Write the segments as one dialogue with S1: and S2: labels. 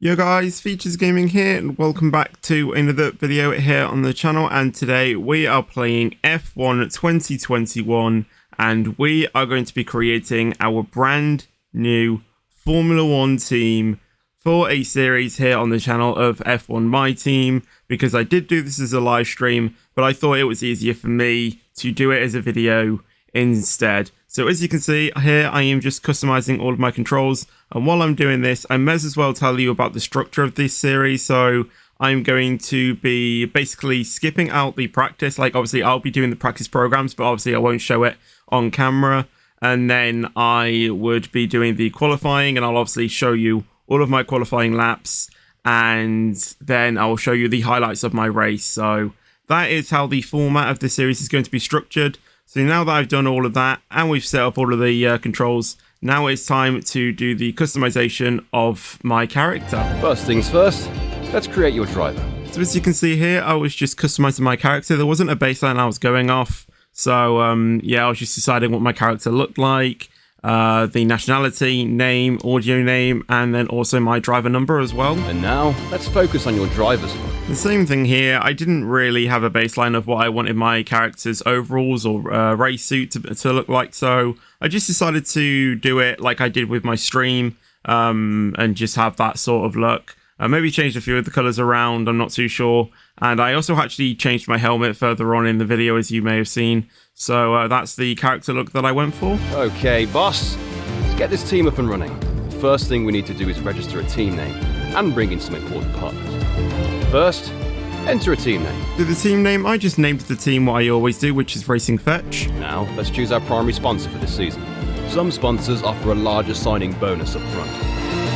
S1: Yo guys, Features Gaming here and welcome back to another video here on the channel, and today we are playing F1 2021 and we are going to be creating our brand new Formula 1 team for a series here on the channel of F1 My Team, because I did do this as a live stream, but I thought it was easier for me to do it as a video instead. So as you can see here, I am just customizing all of my controls, and while I'm doing this, I may as well tell you about the structure of this series. So I'm going to be basically skipping out the practice. Like, obviously I'll be doing the practice programs, but obviously I won't show it on camera. And then I would be doing the qualifying, and I'll obviously show you all of my qualifying laps, and then I will show you the highlights of my race. So that is how the format of this series is going to be structured. So now that I've done all of that and we've set up all of the controls, now it's time to do the customization of my character.
S2: First things first, let's create your driver.
S1: So as you can see here, I was just customizing my character. There wasn't a baseline I was going off. So yeah, I was just deciding what my character looked like, the nationality, name, audio name, and then also my driver number as well.
S2: And now, let's focus on your driver's look.
S1: The same thing here. I didn't really have a baseline of what I wanted my character's overalls or race suit to look like, so I just decided to do it like I did with my stream, and just have that sort of look. Maybe changed a few of the colors around, I'm not too sure. And I also actually changed my helmet further on in the video, as you may have seen. So that's the character look that I went for.
S2: Okay, boss, let's get this team up and running. First thing we need to do is register a team name and bring in some important partners. First, enter a team name.
S1: For the team name, I just named the team what I always do, which is Racing Fetch.
S2: Now, let's choose our primary sponsor for this season. Some sponsors offer a larger signing bonus up front.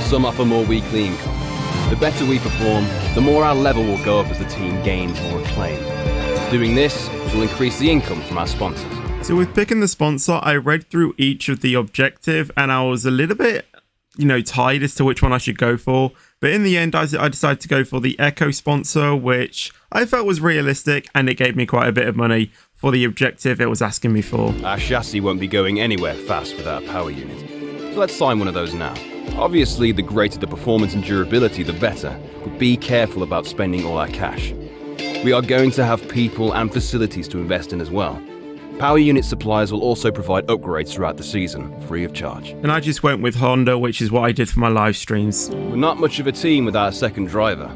S2: Some offer more weekly income. The better we perform, the more our level will go up as the team gains more acclaim. Doing this will increase the income from our sponsors.
S1: So with picking the sponsor, I read through each of the objective and I was a little bit, tied as to which one I should go for. But in the end, I decided to go for the Echo sponsor, which I felt was realistic, and it gave me quite a bit of money for the objective it was asking me for.
S2: Our chassis won't be going anywhere fast without a power unit. So let's sign one of those now. Obviously, the greater the performance and durability, the better, but be careful about spending all our cash. We are going to have people and facilities to invest in as well. Power unit suppliers will also provide upgrades throughout the season, free of charge.
S1: And I just went with Honda, which is what I did for my live streams.
S2: We're not much of a team without a second driver.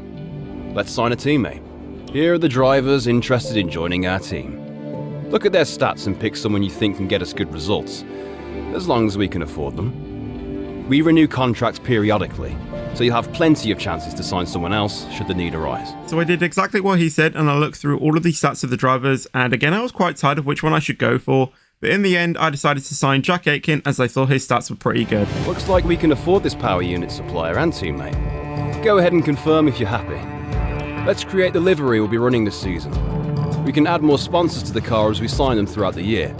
S2: Let's sign a teammate. Here are the drivers interested in joining our team. Look at their stats and pick someone you think can get us good results, as long as we can afford them. We renew contracts periodically, so you'll have plenty of chances to sign someone else should the need arise.
S1: So I did exactly what he said, and I looked through all of the stats of the drivers, and again I was quite tired of which one I should go for, but in the end I decided to sign Jack Aitken as I thought his stats were pretty good.
S2: Looks like we can afford this power unit supplier and teammate. Go ahead and confirm if you're happy. Let's create the livery we'll be running this season. We can add more sponsors to the car as we sign them throughout the year.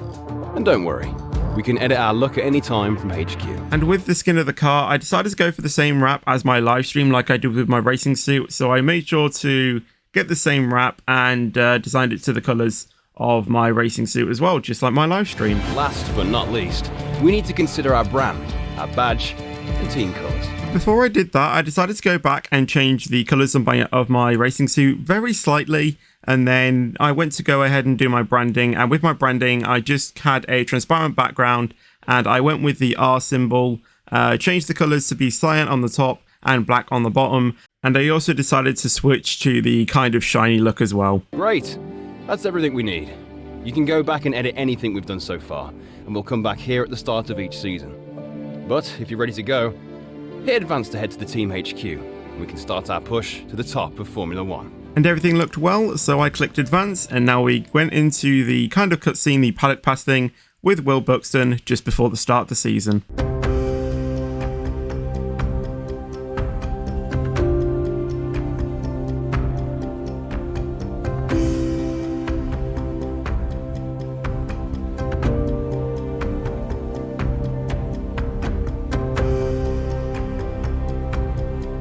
S2: And don't worry, we can edit our look at any time from HQ.
S1: And with the skin of the car, I decided to go for the same wrap as my live stream like I did with my racing suit. So I made sure to get the same wrap and designed it to the colors of my racing suit as well, just like my live stream.
S2: Last but not least, we need to consider our brand, our badge, and team colors.
S1: Before I did that, I decided to go back and change the colors of my racing suit very slightly. And then I went to go ahead and do my branding. And with my branding, I just had a transparent background. And I went with the R symbol, changed the colors to be cyan on the top and black on the bottom. And I also decided to switch to the kind of shiny look as well.
S2: Great. That's everything we need. You can go back and edit anything we've done so far. And we'll come back here at the start of each season. But if you're ready to go, hit advance to head to the team HQ. And we can start our push to the top of Formula 1.
S1: And everything looked well, so I clicked advance, and now we went into the kind of cutscene, the paddock pass thing, with Will Buxton just before the start of the season.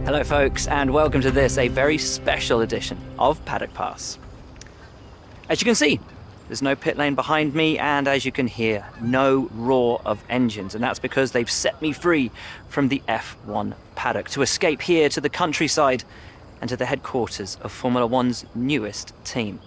S3: Hello folks, and welcome to this, a very special edition of Paddock Pass. As you can see, There's no pit lane behind me, and as you can hear, no roar of engines, and that's because they've set me free from the F1 paddock to escape here to the countryside and to the headquarters of Formula One's newest team.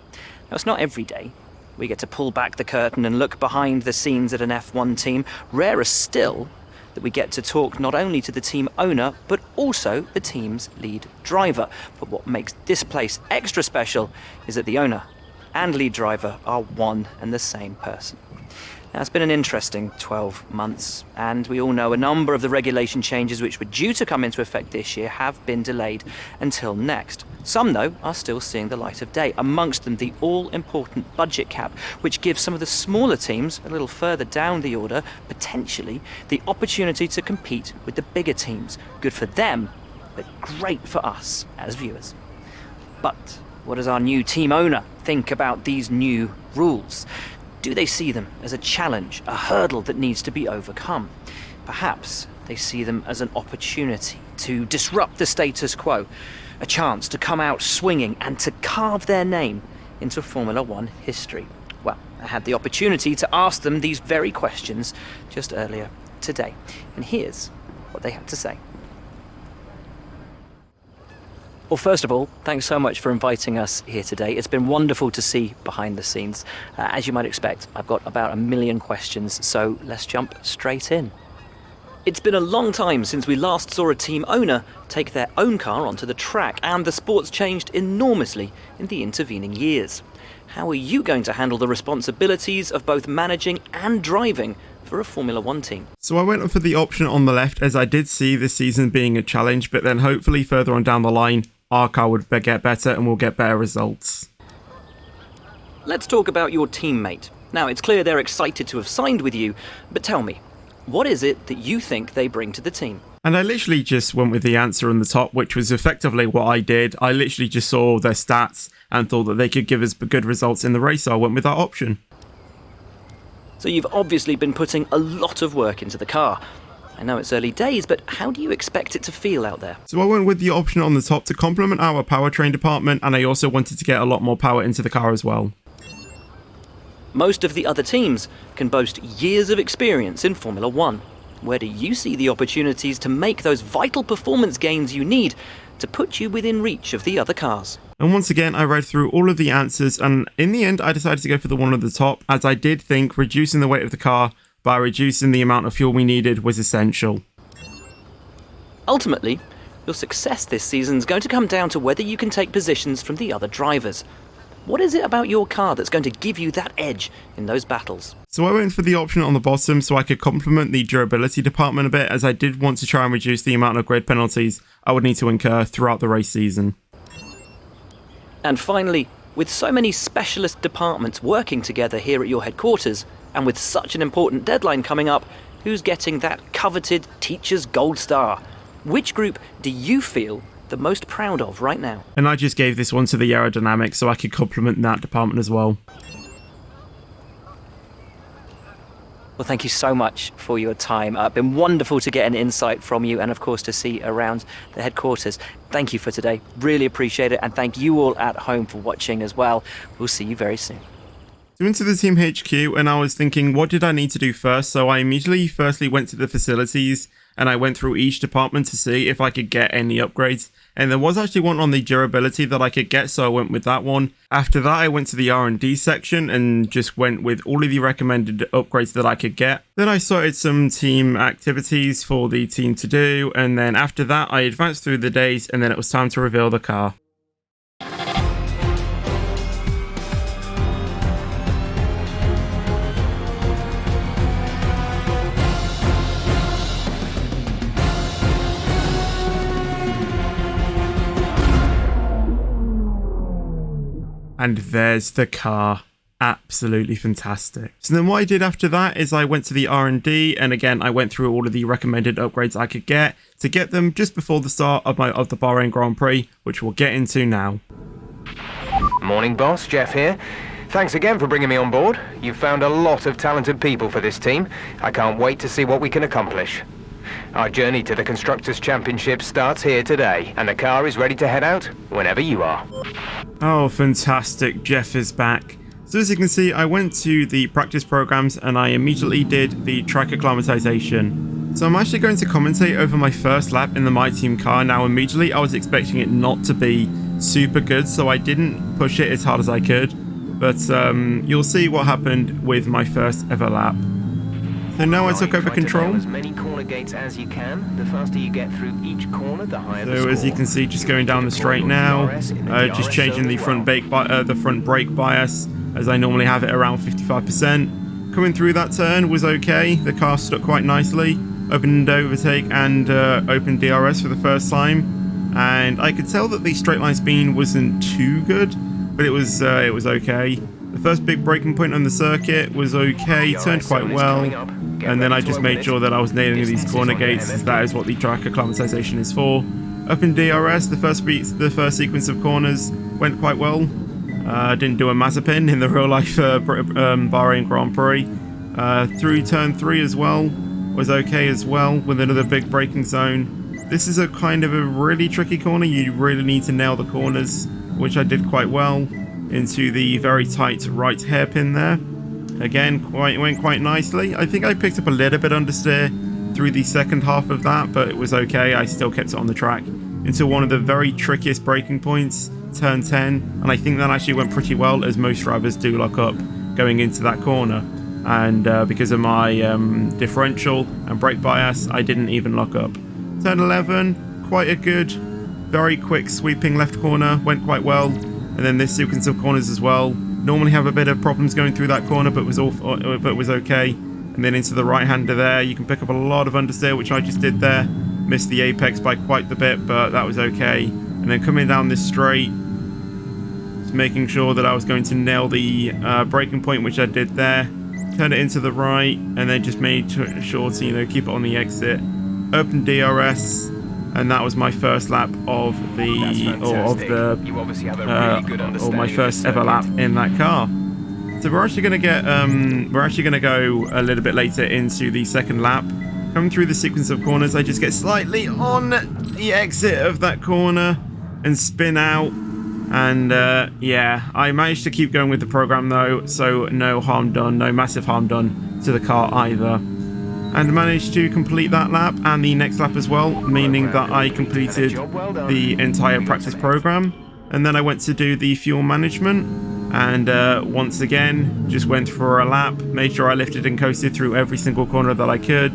S3: Now, it's not every day we get to pull back the curtain and look behind the scenes at an F1 team. Rarer still that we get to talk not only to the team owner, but also the team's lead driver. But what makes this place extra special is that the owner and lead driver are one and the same person. Now, it's been an interesting 12 months, and we all know a number of the regulation changes which were due to come into effect this year have been delayed until next. Some, though, are still seeing the light of day, amongst them the all-important budget cap, which gives some of the smaller teams a little further down the order, potentially, the opportunity to compete with the bigger teams. Good for them, but great for us as viewers. But what does our new team owner think about these new rules? Do they see them as a challenge, a hurdle that needs to be overcome? Perhaps they see them as an opportunity to disrupt the status quo, a chance to come out swinging and to carve their name into Formula One history. Well, I had the opportunity to ask them these very questions just earlier today, and here's what they had to say. Well, first of all, thanks so much for inviting us here today. It's been wonderful to see behind the scenes. As you might expect, I've got about 1 million questions, so let's jump straight in. It's been a long time since we last saw a team owner take their own car onto the track, and the sport's changed enormously in the intervening years. How are you going to handle the responsibilities of both managing and driving for a Formula One team?
S1: So I went for the option on the left, as I did see this season being a challenge, but then hopefully further on down the line, our car would get better and we'll get better results.
S3: Let's talk about your teammate. Now, it's clear they're excited to have signed with you, but tell me, what is it that you think they bring to the team?
S1: And I literally just went with the answer on the top, which was effectively what I did. I literally just saw their stats and thought that they could give us good results in the race, so I went with that option.
S3: So you've obviously been putting a lot of work into the car. I know it's early days, but how do you expect it to feel out there?
S1: So I went with the option on the top to complement our powertrain department, and I also wanted to get a lot more power into the car as well.
S3: Most of the other teams can boast years of experience in Formula One. Where do you see the opportunities to make those vital performance gains you need to put you within reach of the other cars?
S1: And once again, I read through all of the answers, and in the end, I decided to go for the one at the top, as I did think reducing the weight of the car by reducing the amount of fuel we needed was essential.
S3: Ultimately, your success this season is going to come down to whether you can take positions from the other drivers. What is it about your car that's going to give you that edge in those battles?
S1: So I went for the option on the bottom so I could complement the durability department a bit, as I did want to try and reduce the amount of grid penalties I would need to incur throughout the race season.
S3: And finally, with so many specialist departments working together here at your headquarters, and with such an important deadline coming up, who's getting that coveted Teacher's Gold Star? Which group do you feel the most proud of right now?
S1: And I just gave this one to the aerodynamics so I could complement that department as well.
S3: Well, thank you so much for your time. It's been wonderful to get an insight from you and, of course, to see around the headquarters. Thank you for today. Really appreciate it. And thank you all at home for watching as well. We'll see you very soon.
S1: So into the team HQ, and I was thinking, what did I need to do first? So I immediately firstly went to the facilities, and I went through each department to see if I could get any upgrades. And there was actually one on the durability that I could get, so I went with that one. After that, I went to the R&D section and just went with all of the recommended upgrades that I could get. Then I started some team activities for the team to do, and then after that, I advanced through the days, and then it was time to reveal the car. And there's the car. Absolutely fantastic. So then what I did after that is I went to the R&D, and again I went through all of the recommended upgrades I could get to get them just before the start of the Bahrain Grand Prix, which we'll get into now.
S4: Morning boss, Jeff here. Thanks again for bringing me on board. You've found a lot of talented people for this team. I can't wait to see what we can accomplish. Our journey to the Constructors' Championship starts here today, and the car is ready to head out whenever you are.
S1: Oh, fantastic. Jeff is back. So as you can see, I went to the practice programs and I immediately did the track acclimatization. So I'm actually going to commentate over my first lap in the My Team car. Now immediately I was expecting it not to be super good, so I didn't push it as hard as I could. But you'll see what happened with my first ever lap. So now I took over control.
S4: As many corner gates as you can. The faster you get through each corner, the higher the
S1: So
S4: score.
S1: as you can see, just going down the straight now, just changing the front brake bias as I normally have it around 55%. Coming through that turn was okay. The car stuck quite nicely. Opened overtake and opened DRS for the first time, and I could tell that the straight line speed wasn't too good, but it was okay. The first big braking point on the circuit was okay, turned quite well, and then I just made sure that I was nailing these corner gates, as that is what the track acclimatization is for. Up in DRS, the first sequence of corners went quite well. Didn't do a Mazepin in the real life Bahrain Grand Prix. Through turn 3 as well was okay as well, with another big braking zone. This is a kind of a really tricky corner. You really need to nail the corners, which I did quite well. Into the very tight right hairpin there. Again, went quite nicely. I think I picked up a little bit understeer through the second half of that, but it was okay. I still kept it on the track into one of the very trickiest braking points, turn 10, and I think that actually went pretty well, as most drivers do lock up going into that corner. And because of my differential and brake bias, I didn't even lock up. Turn 11, quite a good, very quick sweeping left corner, went quite well. And then this sequence of corners as well. Normally have a bit of problems going through that corner, but was okay. And then into the right-hander there, you can pick up a lot of understeer, which I just did there. Missed the apex by quite the bit, but that was okay. And then coming down this straight, just making sure that I was going to nail the braking point, which I did there. Turn it into the right, and then just made sure to keep it on the exit. Open DRS. And that was my first lap of my first ever lap in that car. So we're actually going to go a little bit later into the second lap. Coming through the sequence of corners, I just get slightly on the exit of that corner and spin out. And yeah, I managed to keep going with the program though, so no harm done, no massive harm done to the car either. And managed to complete that lap and the next lap as well, meaning that I completed the entire practice program. And then I went to do the fuel management, and once again just went for a lap, made sure I lifted and coasted through every single corner that I could.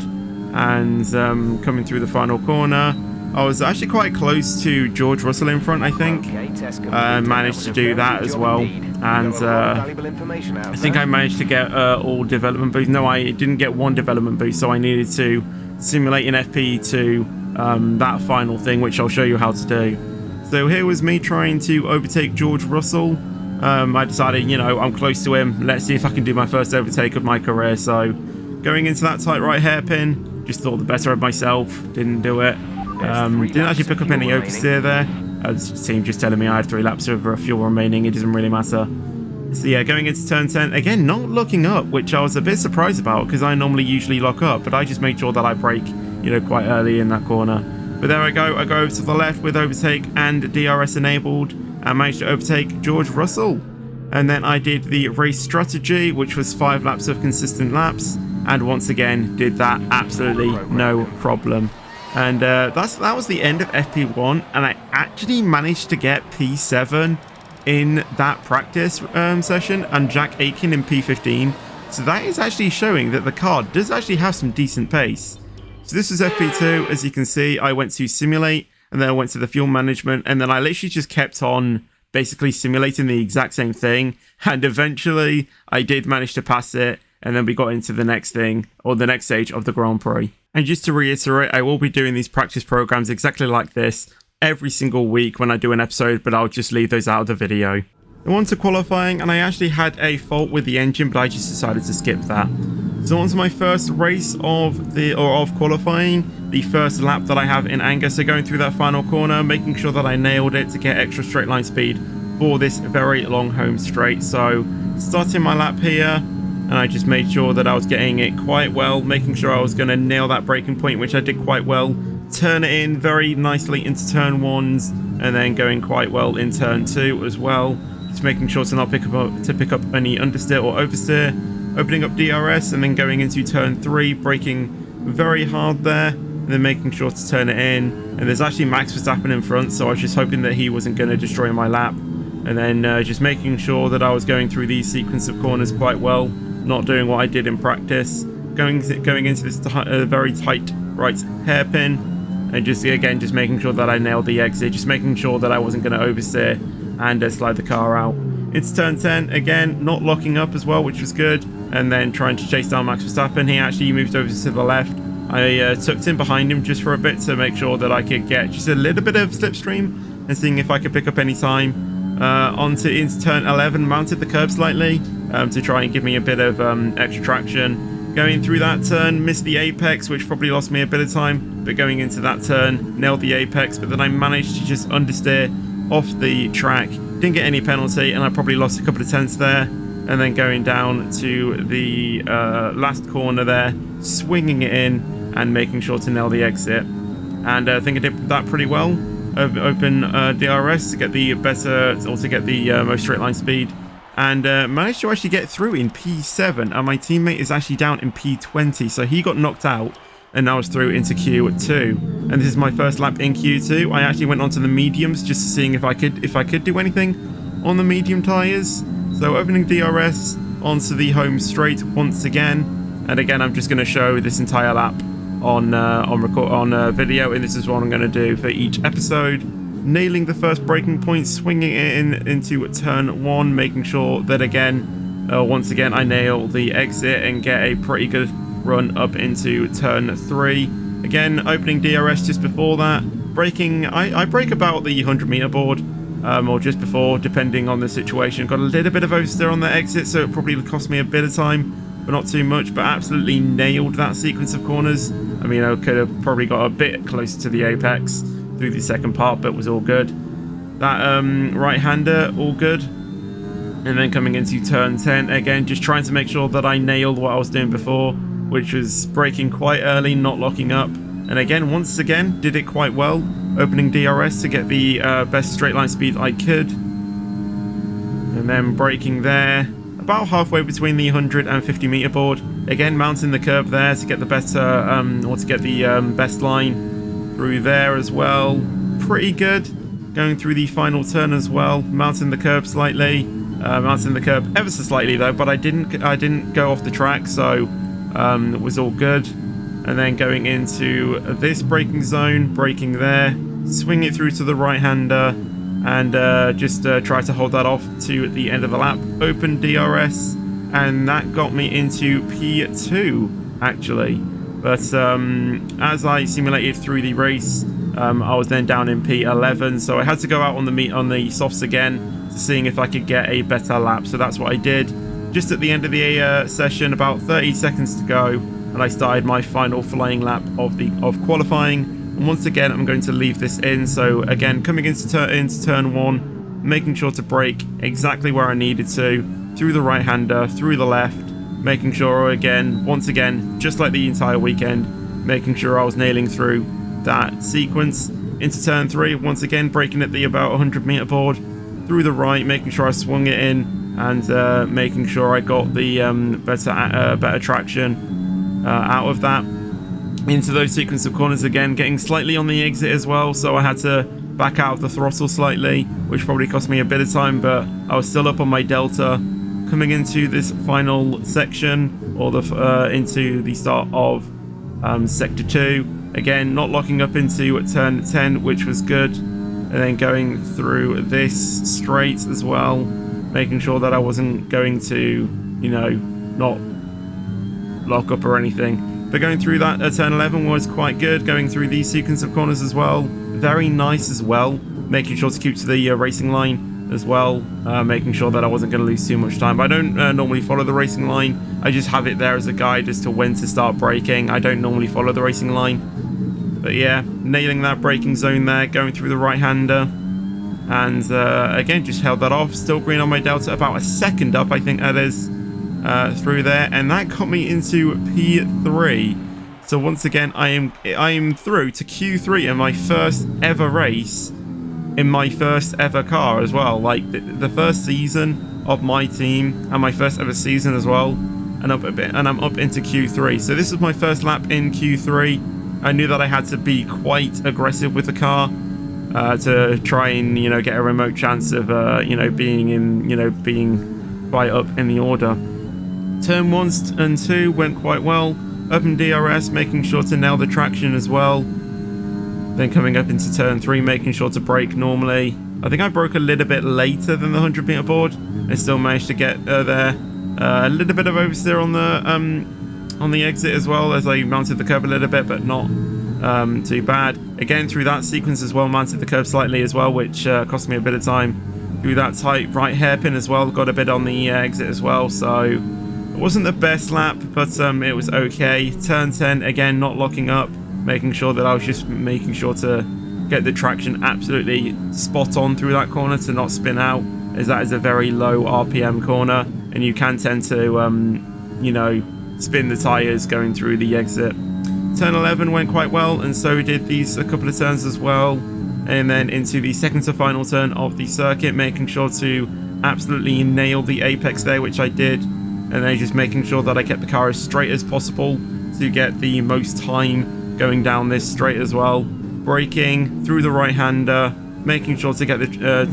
S1: And coming through the final corner, I was actually quite close to George Russell in front, I think. Managed to do that as well. And I think I managed to get all development boosts. No, I didn't get one development boost, so I needed to simulate an FP to that final thing, which I'll show you how to do. So here was me trying to overtake George Russell. I decided, I'm close to him. Let's see if I can do my first overtake of my career. So going into that tight right hairpin, just thought the better of myself. Didn't do it. Didn't actually pick up any oversteer there. The team just telling me I had 3 laps of fuel remaining. It doesn't really matter. So yeah, going into turn 10, again, not locking up, which I was a bit surprised about because I normally usually lock up, but I just made sure that I brake, quite early in that corner. But there I go over to the left with overtake and DRS enabled, and managed to overtake George Russell. And then I did the race strategy, which was 5 laps of consistent laps, and once again did that absolutely no problem. And that was the end of FP1, and I actually managed to get P7 in that practice session, and Jack Aiken in P15. So that is actually showing that the car does actually have some decent pace. So this is FP2. As you can see, I went to simulate, and then I went to the fuel management, and then I literally just kept on basically simulating the exact same thing. And eventually I did manage to pass it, and then we got into the next thing, or the next stage of the Grand Prix. And just to reiterate, I will be doing these practice programs exactly like this every single week when I do an episode, but I'll just leave those out of the video. I went to qualifying, and I actually had a fault with the engine, but I just decided to skip that. So on to my first race of qualifying, the first lap that I have in anger. So going through that final corner, making sure that I nailed it to get extra straight line speed for this very long home straight. So starting my lap here, and I just made sure that I was getting it quite well, making sure I was going to nail that braking point, which I did quite well. Turn it in very nicely into turn 1s, and then going quite well in turn 2 as well. just making sure to not pick up any understeer or oversteer, opening up DRS and then going into turn 3, braking very hard there, and then making sure to turn it in. And there's actually Max Verstappen in front, so I was just hoping that he wasn't going to destroy my lap. And then just making sure that I was going through these sequence of corners quite well, not doing what I did in practice, going into this very tight right hairpin. And just making sure that I nailed the exit, just making sure that I wasn't going to oversteer and slide the car out. It's turn 10, again, not locking up as well, which was good, and then trying to chase down Max Verstappen. He actually moved over to the left. I tucked in behind him just for a bit to make sure that I could get just a little bit of slipstream and seeing if I could pick up any time. Into turn 11, mounted the curb slightly to try and give me a bit of extra traction. Going through that turn, missed the apex, which probably lost me a bit of time, but going into that turn, nailed the apex, but then I managed to just understeer off the track. Didn't get any penalty, and I probably lost a couple of tenths there. And then going down to the last corner there, swinging it in and making sure to nail the exit. And I think I did that pretty well. Open DRS to get the most straight line speed. And managed to actually get through in P7, and my teammate is actually down in P20, so he got knocked out, and I was through into Q2. And this is my first lap in Q2. I actually went onto the mediums just to seeing if I could do anything on the medium tyres. So opening DRS onto the home straight once again, and again I'm just going to show this entire lap on video, and this is what I'm going to do for each episode. Nailing the first braking point, swinging it into turn 1, making sure that once again I nail the exit and get a pretty good run up into turn 3. Again, opening DRS just before that, braking. I brake about the 100-meter board, or just before, depending on the situation. Got a little bit of oversteer on the exit, so it probably cost me a bit of time, but not too much. But absolutely nailed that sequence of corners. I mean, I could have probably got a bit closer to the apex through the second part, but was all good. That right-hander, all good. And then coming into turn 10, again, just trying to make sure that I nailed what I was doing before, which was braking quite early, not locking up. And again, once again, did it quite well. Opening DRS to get the best straight line speed I could. And then braking there, about halfway between the 100 and 50 meter board. Again, mounting the curb there to get the best line through there as well. Pretty good. Going through the final turn as well, mounting the curb slightly, mounting the curb ever so slightly though, but I didn't go off the track, so it was all good. And then going into this braking zone, braking there, swing it through to the right-hander, and just try to hold that off to the end of the lap. Open DRS, and that got me into P2 actually. But as I simulated through the race, I was then down in P11, so I had to go out on the softs again to seeing if I could get a better lap. So that's what I did. Just at the end of the session, about 30 seconds to go, and I started my final flying lap of qualifying. And once again, I'm going to leave this in. So again, coming into turn 1, making sure to brake exactly where I needed to, through the right-hander, through the left. Making sure once again, just like the entire weekend, making sure I was nailing through that sequence. Into turn 3, once again braking at the about 100 meter board, through the right, making sure I swung it in, and making sure I got the better traction out of that. Into those sequence of corners again, getting slightly on the exit as well, so I had to back out of the throttle slightly, which probably cost me a bit of time, but I was still up on my delta. Coming into this final section, or into the start of sector 2, again not locking up into turn 10, which was good, and then going through this straight as well, making sure that I wasn't going to, not lock up or anything. But going through that turn 11 was quite good. Going through these sequence of corners as well, very nice as well. Making sure to keep to the racing line as well, making sure that I wasn't going to lose too much time. I don't normally follow the racing line. I just have it there as a guide as to when to start braking. I don't normally follow the racing line. But yeah, nailing that braking zone there, going through the right-hander. And again, just held that off. Still green on my delta, about a second up, I think that is, through there. And that got me into P3. So once again, I am through to Q3 in my first ever race. in my first ever car as well. Like the first season of my team and my first ever season as well. And I'm up into Q3. So this is my first lap in Q3. I knew that I had to be quite aggressive with the car to try and get a remote chance of being quite up in the order. Turn 1 and 2 went quite well. Open DRS, making sure to nail the traction as well. Then coming up into turn 3, making sure to brake normally. I think I broke a little bit later than the 100 meter board. I still managed to get there. A little bit of oversteer on the exit as well as I mounted the curb a little bit, but not too bad. Again, through that sequence as well, mounted the curb slightly as well, which cost me a bit of time. Through that tight right hairpin as well, got a bit on the exit as well, so it wasn't the best lap, but it was okay. Turn 10, again, not locking up, making sure that I was just making sure to get the traction absolutely spot on through that corner to not spin out, as that is a very low RPM corner, and you can tend to, spin the tyres going through the exit. Turn 11 went quite well, and so did these a couple of turns as well. And then into the second to final turn of the circuit, making sure to absolutely nail the apex there, which I did. And then just making sure that I kept the car as straight as possible to get the most time going down this straight as well. Braking through the right-hander, making sure to get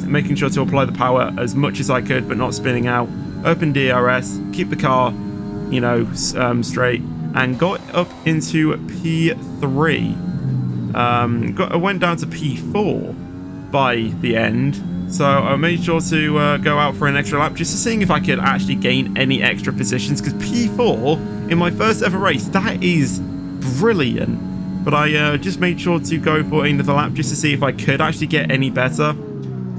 S1: making sure to apply the power as much as I could, but not spinning out. Open DRS, keep the car, straight, and got up into P3. I went down to P4 by the end, so I made sure to go out for an extra lap just to see if I could actually gain any extra positions, because P4 in my first ever race, that is brilliant. But I just made sure to go for another lap just to see if I could actually get any better.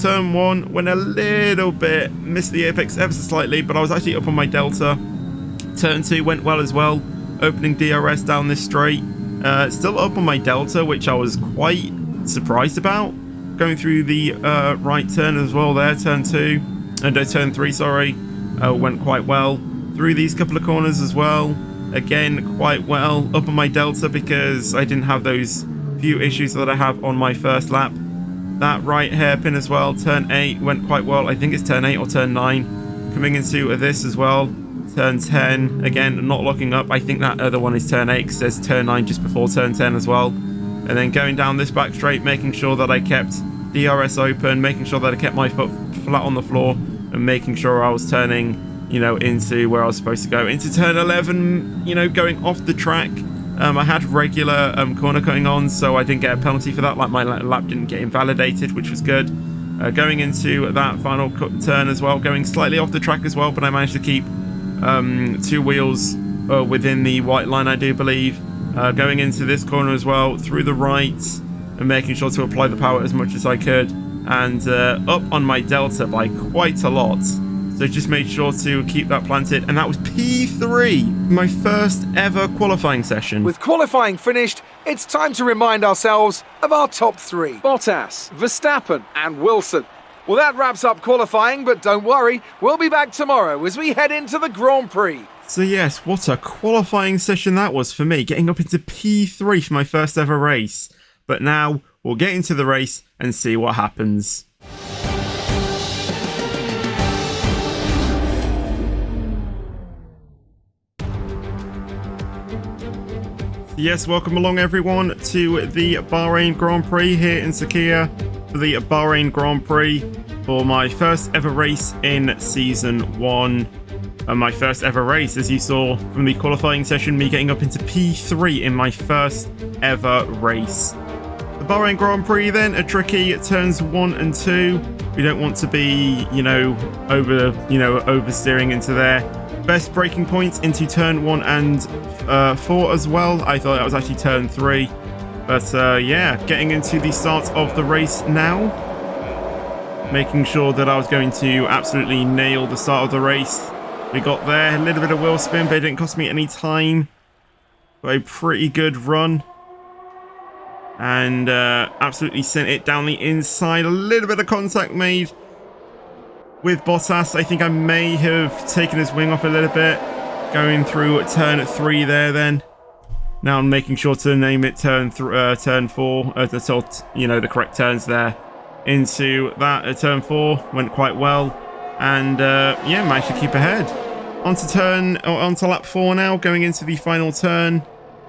S1: Turn 1 went a little bit, missed the apex ever so slightly, but I was actually up on my delta. Turn 2 went well as well, opening DRS down this straight. Still up on my delta, which I was quite surprised about. Going through the right turn as well there, turn 3, sorry, went quite well. Through these couple of corners as well, again, quite well. Up on my delta because I didn't have those few issues that I have on my first lap. That right hairpin as well, turn 8 went quite well. I think it's turn 8 or turn 9. Coming into this as well. Turn 10, again, not locking up. I think that other one is turn 8 because there's turn 9 just before turn 10 as well. And then going down this back straight, making sure that I kept DRS open, making sure that I kept my foot flat on the floor, and making sure I was turning, into where I was supposed to go. Into turn 11, going off the track. I had regular corner cutting on, so I didn't get a penalty for that. Like, my lap didn't get invalidated, which was good. Going into that final turn as well, going slightly off the track as well, but I managed to keep 2 wheels within the white line, I do believe. Going into this corner as well, through the right, and making sure to apply the power as much as I could, and up on my delta by quite a lot. So just made sure to keep that planted, and that was P3, my first ever qualifying session.
S5: With qualifying finished, it's time to remind ourselves of our top 3. Bottas, Verstappen and Wilson. Well, that wraps up qualifying, but don't worry, we'll be back tomorrow as we head into the Grand Prix.
S1: So yes, what a qualifying session that was for me, getting up into P3 for my first ever race. But now, we'll get into the race and see what happens. Yes, welcome along everyone to the Bahrain Grand Prix here in Sakhir. For the Bahrain Grand Prix for my first ever race in Season 1. And my first ever race, as you saw from the qualifying session, me getting up into P3 in my first ever race. The Bahrain Grand Prix then, a tricky turns 1 and 2. We don't want to be, oversteering into there. Best braking points into turn 1 and 4 as well. I thought that was actually turn 3. But yeah, getting into the start of the race now. Making sure that I was going to absolutely nail the start of the race. We got there, a little bit of wheel spin, but it didn't cost me any time. Got a pretty good run. And absolutely sent it down the inside. A little bit of contact made with Bottas. I think I may have taken his wing off a little bit. Going through turn 3 there then. Now I'm making sure to name it turn 4. The correct turns there. into that at turn 4. Went quite well. And yeah, managed to keep ahead. Onto lap 4 now, going into the final turn.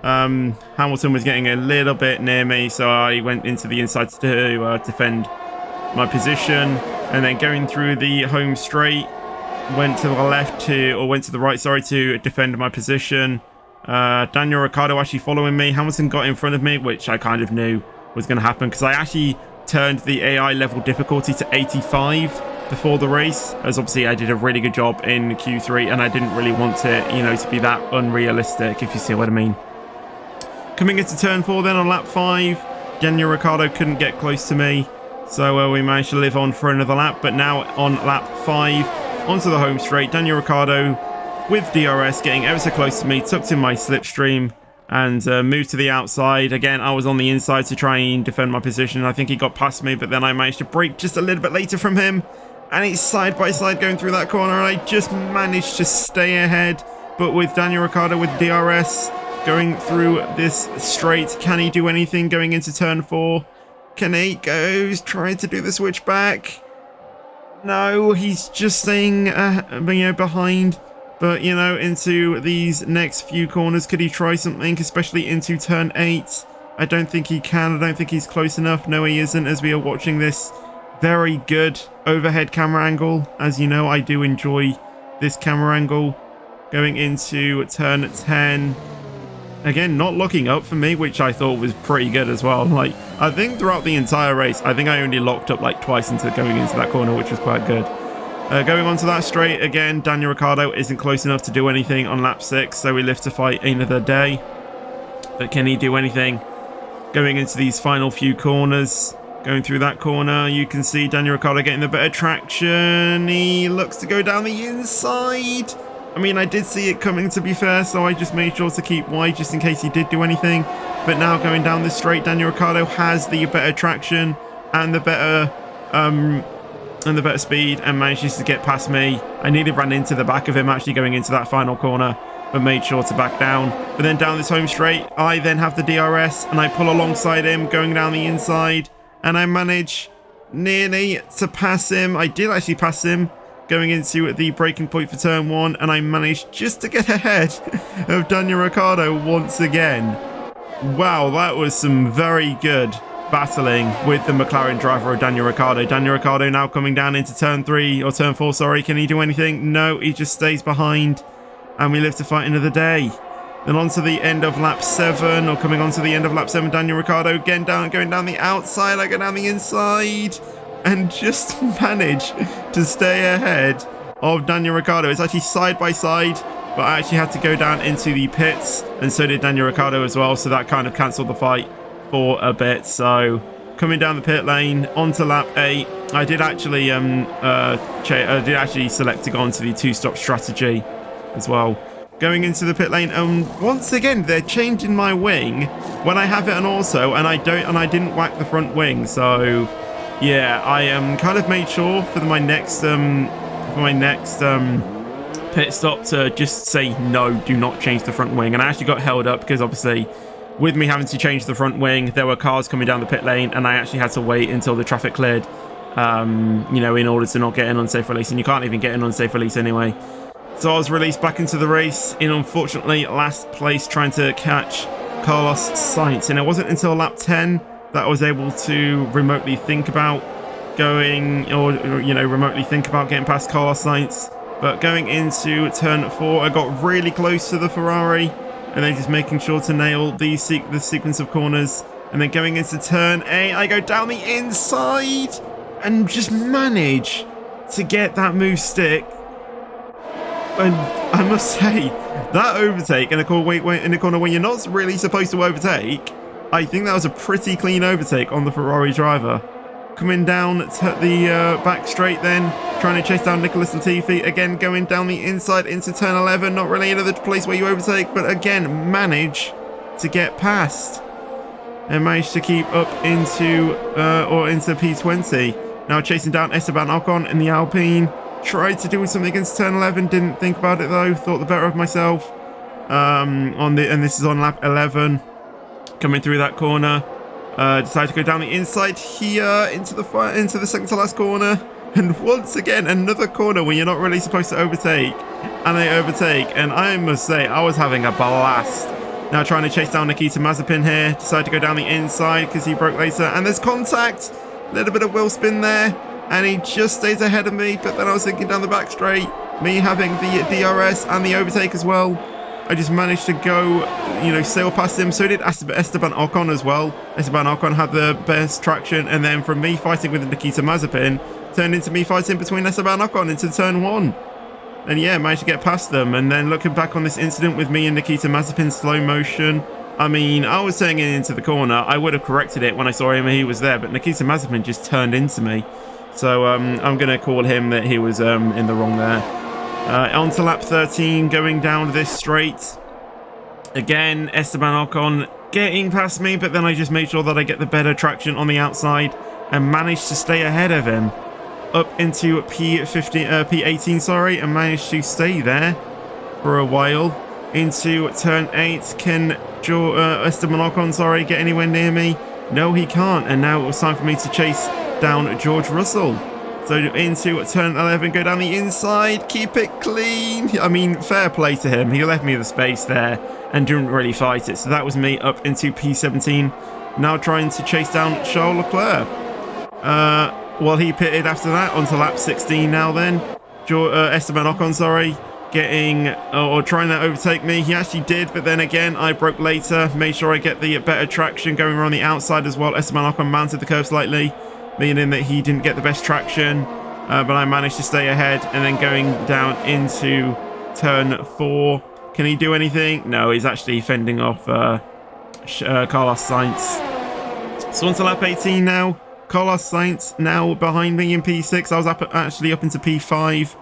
S1: Hamilton was getting a little bit near me, so I went into the inside to defend my position. And then going through the home straight, went to the right, sorry, to defend my position. Daniel Ricciardo actually following me. Hamilton got in front of me, which I kind of knew was going to happen because I actually turned the AI level difficulty to 85 before the race, as obviously I did a really good job in Q3 and I didn't really want it, to be that unrealistic, if you see what I mean. Coming into turn 4 then on lap 5, Daniel Ricciardo couldn't get close to me, so we managed to live on for another lap. But now on lap 5, onto the home straight, Daniel Ricciardo with DRS getting ever so close to me, tucked in my slipstream and moved to the outside. Again, I was on the inside to try and defend my position. I think he got past me, but then I managed to brake just a little bit later from him. And it's side by side going through that corner, and I just managed to stay ahead. But with Daniel Ricciardo with DRS going through this straight, can he do anything going into turn 4? Can he goes trying to do the switchback? No, he's just staying behind. But into these next few corners, could he try something, especially into turn 8? I don't think he can. I don't think he's close enough. No, he isn't, as we are watching this very good overhead camera angle. As you know, I do enjoy this camera angle. Going into turn 10. Again, not looking up for me, which I thought was pretty good as well. Like, I think throughout the entire race, I think I only locked up like twice into going into that corner, which was quite good. Going onto that straight, again, Daniel Ricciardo isn't close enough to do anything on lap 6, so we live to fight another day. But can he do anything? Going into these final few corners. Going through that corner, you can see Daniel Ricciardo getting the better traction. He looks to go down the inside. I mean, I did see it coming, to be fair, so I just made sure to keep wide just in case he did do anything. But now going down this straight, Daniel Ricciardo has the better traction and the better speed and manages to get past me. I nearly ran into the back of him actually going into that final corner, but made sure to back down. But then down this home straight, I then have the DRS and I pull alongside him going down the inside. And I manage nearly to pass him. I did actually pass him going into the braking point for turn 1. And I managed just to get ahead of Daniel Ricciardo once again. Wow, that was some very good battling with the McLaren driver of Daniel Ricciardo. Daniel Ricciardo now coming down into turn 4, sorry. Can he do anything? No, he just stays behind. And we live to fight another day. Then on to the end of lap 7, or coming on to the end of lap 7, Daniel Ricciardo again going down the outside. I go down the inside and just manage to stay ahead of Daniel Ricciardo. It's actually side by side, but I actually had to go down into the pits, and so did Daniel Ricciardo as well, so that kind of cancelled the fight for a bit. So coming down the pit lane onto lap 8, I did actually select to go onto the 2-stop strategy as well. Going into the pit lane, once again they're changing my wing when I have it on auto, and I didn't whack the front wing. So yeah, I kind of made sure for my next pit stop to just say no, do not change the front wing. And I actually got held up because obviously with me having to change the front wing, there were cars coming down the pit lane, and I actually had to wait until the traffic cleared, in order to not get an unsafe release. And you can't even get an unsafe release anyway. So I was released back into the race in, unfortunately, last place, trying to catch Carlos Sainz. And it wasn't until lap 10 that I was able to remotely think about remotely think about getting past Carlos Sainz. But going into turn 4, I got really close to the Ferrari, and then just making sure to nail the sequence of corners. And then going into turn 8, I go down the inside and just manage to get that move stick. And I must say, that overtake in a corner where you're not really supposed to overtake, I think that was a pretty clean overtake on the Ferrari driver. Coming down to the back straight then, trying to chase down Nicholas Latifi. Again, going down the inside into turn 11. Not really another place where you overtake, but again, manage to get past. And manage to keep up into P20. Now chasing down Esteban Ocon in the Alpine. Tried to do something against turn 11, didn't think about it though, thought the better of myself. And this is on lap 11. Coming through that corner. Decided to go down the inside here into the second to last corner. And once again, another corner where you're not really supposed to overtake. And I overtake. And I must say, I was having a blast. Now trying to chase down Nikita Mazepin here. Decided to go down the inside because he broke later. And there's contact. A little bit of wheel spin there. And he just stays ahead of me. But then I was thinking down the back straight. Me having the DRS and the overtake as well. I just managed to go, sail past him. So did Esteban Ocon as well. Esteban Ocon had the best traction. And then from me fighting with Nikita Mazepin, turned into me fighting between Esteban Ocon into turn 1. And yeah, managed to get past them. And then looking back on this incident with me and Nikita Mazepin slow motion, I mean, I was turning into the corner. I would have corrected it when I saw him, he was there. But Nikita Mazepin just turned into me. So I'm going to call him that he was in the wrong there. On to lap 13, going down this straight. Again, Esteban Ocon getting past me, but then I just made sure that I get the better traction on the outside and managed to stay ahead of him. Up into P18, sorry, and managed to stay there for a while. Into turn 8, can Esteban Ocon, sorry, get anywhere near me? No, he can't, and now it was time for me to chase down George Russell. So into turn 11, go down the inside, keep it clean. I mean, fair play to him. He left me the space there and didn't really fight it. So that was me up into P17. Now trying to chase down Charles Leclerc. Well, he pitted after that onto lap 16 now then. Esteban Ocon, sorry, getting or trying to overtake me. He actually did, but then again, I broke later. Made sure I get the better traction going around the outside as well. Esteban Ocon mounted the curve slightly, meaning that he didn't get the best traction, but I managed to stay ahead. And then going down into turn 4, can he do anything? No, he's actually fending off Carlos Sainz. So on to lap 18 now. Carlos Sainz now behind me in P6. I was actually up into P5.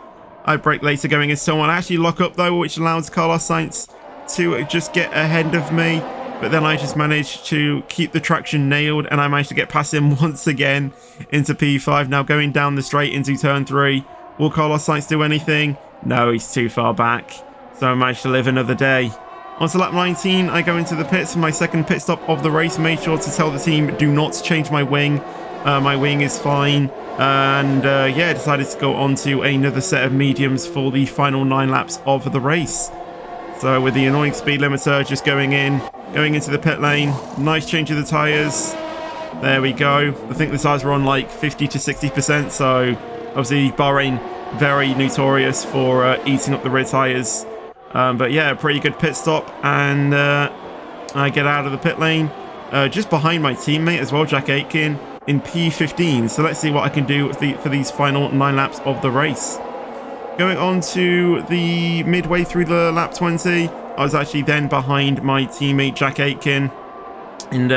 S1: I brake later going into someone. I actually lock up though, which allows Carlos Sainz to just get ahead of me. But then I just managed to keep the traction nailed, and I managed to get past him once again into P5. Now going down the straight into turn 3. Will Carlos Sainz do anything? No, he's too far back. So I managed to live another day. On to lap 19, I go into the pits for my second pit stop of the race. Made sure to tell the team, do not change my wing. My wing is fine. And yeah, decided to go on to another set of mediums for the final 9 laps of the race. So with the annoying speed limiter just going into the pit lane. Nice change of the tyres. There we go. I think the tyres were on like 50 to 60%. So obviously Bahrain, very notorious for eating up the rear tyres. But yeah, a pretty good pit stop. And I get out of the pit lane. Just behind my teammate as well, Jack Aitken, in P15. So let's see what I can do for these final 9 laps of the race. Going on to the midway through the lap 20, I was actually then behind my teammate Jack Aitken, and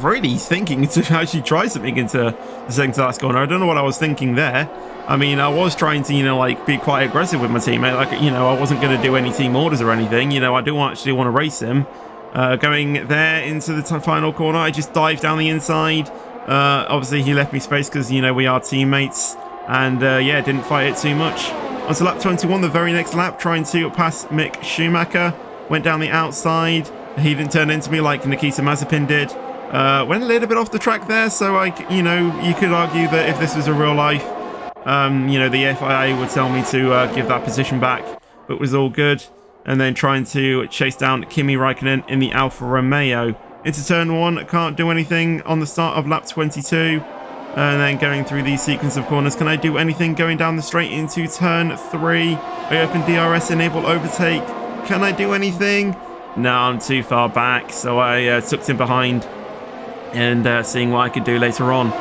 S1: really thinking to actually try something into the second to last corner. I don't know what I was thinking there. I mean, I was trying to, like be quite aggressive with my teammate. Like, I wasn't going to do any team orders or anything. I do actually want to race him. Going there into the final corner, I just dived down the inside. Obviously, he left me space because, we are teammates. And yeah, didn't fight it too much. On to lap 21, the very next lap, trying to pass Mick Schumacher. Went down the outside. He didn't turn into me like Nikita Mazepin did. Went a little bit off the track there, so you could argue that if this was a real life, the FIA would tell me to give that position back, but it was all good. And then trying to chase down Kimi Raikkonen in the Alfa Romeo. Into turn 1, can't do anything on the start of lap 22. And then going through the sequence of corners. Can I do anything going down the straight into turn 3? I open DRS, enable overtake. Can I do anything? No, I'm too far back. So I tucked in behind and seeing what I could do later on.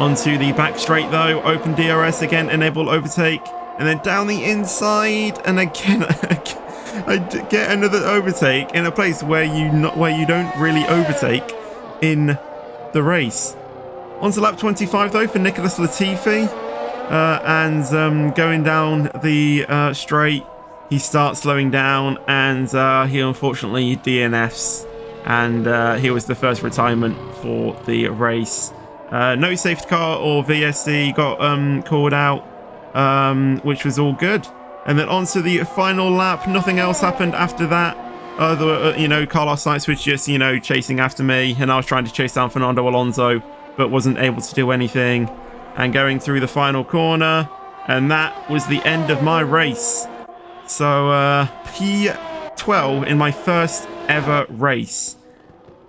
S1: Onto the back straight though. Open DRS again, enable overtake. And then down the inside. And again, I get another overtake in a place where you don't really overtake in the race. On to lap 25 though for Nicholas Latifi, and going down the straight, he starts slowing down, and he unfortunately DNFs, and he was the first retirement for the race. No safety car or VSC got called out, which was all good. And then on to the final lap. Nothing else happened after that. Carlos Sainz was just, chasing after me, and I was trying to chase down Fernando Alonso, but wasn't able to do anything. And going through the final corner, and that was the end of my race. So, P12 in my first ever race.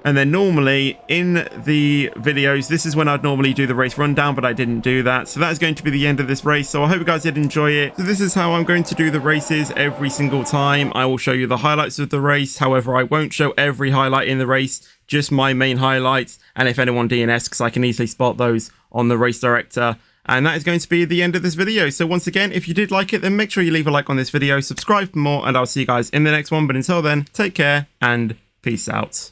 S1: And then normally in the videos, this is when I'd normally do the race rundown, but I didn't do that. So that is going to be the end of this race. So I hope you guys did enjoy it. So this is how I'm going to do the races every single time. I will show you the highlights of the race. However, I won't show every highlight in the race, just my main highlights. And if anyone DNS, because I can easily spot those on the race director. And that is going to be the end of this video. So once again, if you did like it, then make sure you leave a like on this video, subscribe for more, and I'll see you guys in the next one. But until then, take care and peace out.